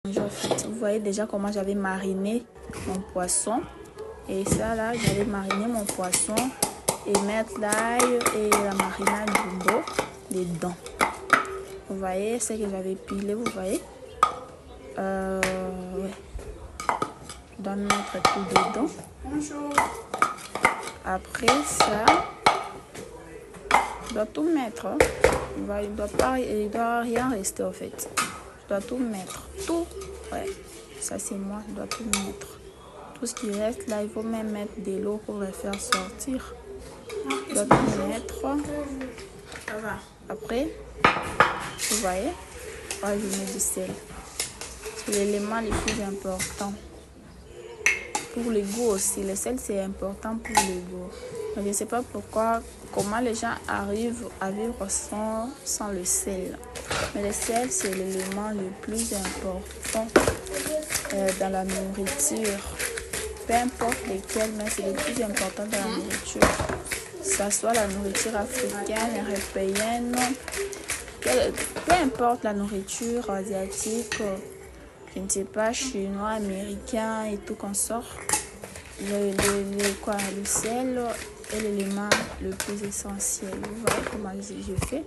Vous voyez déjà comment j'avais mariné mon poisson. Et ça là, j'avais mariné mon poisson et mettre l'ail et la marinade jumbo dedans. Vous voyez ce que j'avais pilé, vous voyez. Ouais. Je dois mettre tout dedans. Bonjour. Après ça, je dois tout mettre. Il doit rien rester en fait. Je dois tout mettre. Tout. Ouais. Ça c'est moi, je dois tout mettre. Tout ce qui reste là, il faut même mettre de l'eau pour le faire sortir. Je dois tout mettre. Ça va. Après, vous voyez, je mets du sel. C'est l'élément le plus important. Pour le goût aussi, le sel c'est important pour le goût. Mais je ne sais pas comment les gens arrivent à vivre sans le sel. Mais le sel c'est l'élément le plus important dans la nourriture. Peu importe lequel, mais c'est le plus important dans la nourriture. Que ce soit la nourriture africaine, européenne, peu importe la nourriture asiatique, je ne sais pas, chinois, américain et tout qu'on sort. Le sel est l'élément le plus essentiel. Vous voyez comment je fais.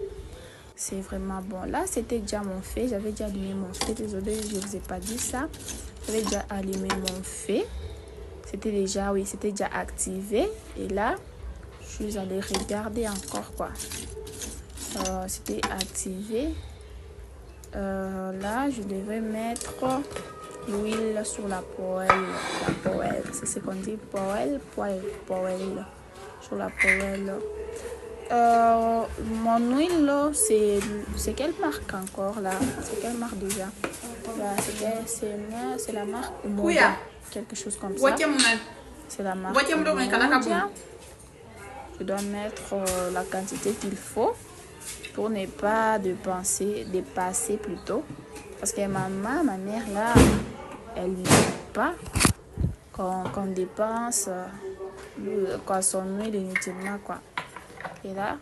C'est vraiment bon. Là, c'était déjà mon feu. J'avais déjà allumé mon feu. Désolée, je ne vous ai pas dit ça. J'avais déjà allumé mon feu. C'était déjà activé. Et là, je suis allée regarder encore quoi. C'était activé. Là, je devais mettre l'huile sur la poêle. La poêle, c'est ce qu'on dit, poêle. Sur la poêle. Mon huile, c'est quelle marque encore là? C'est quelle marque déjà? C'est la marque Umoja, quelque chose comme ça. C'est la marque Umoja. Je dois mettre la quantité qu'il faut pour ne pas dépasser plutôt. Parce que ma mère là, elle n'aime pas qu'on dépense son huile inutilement quoi. Et là,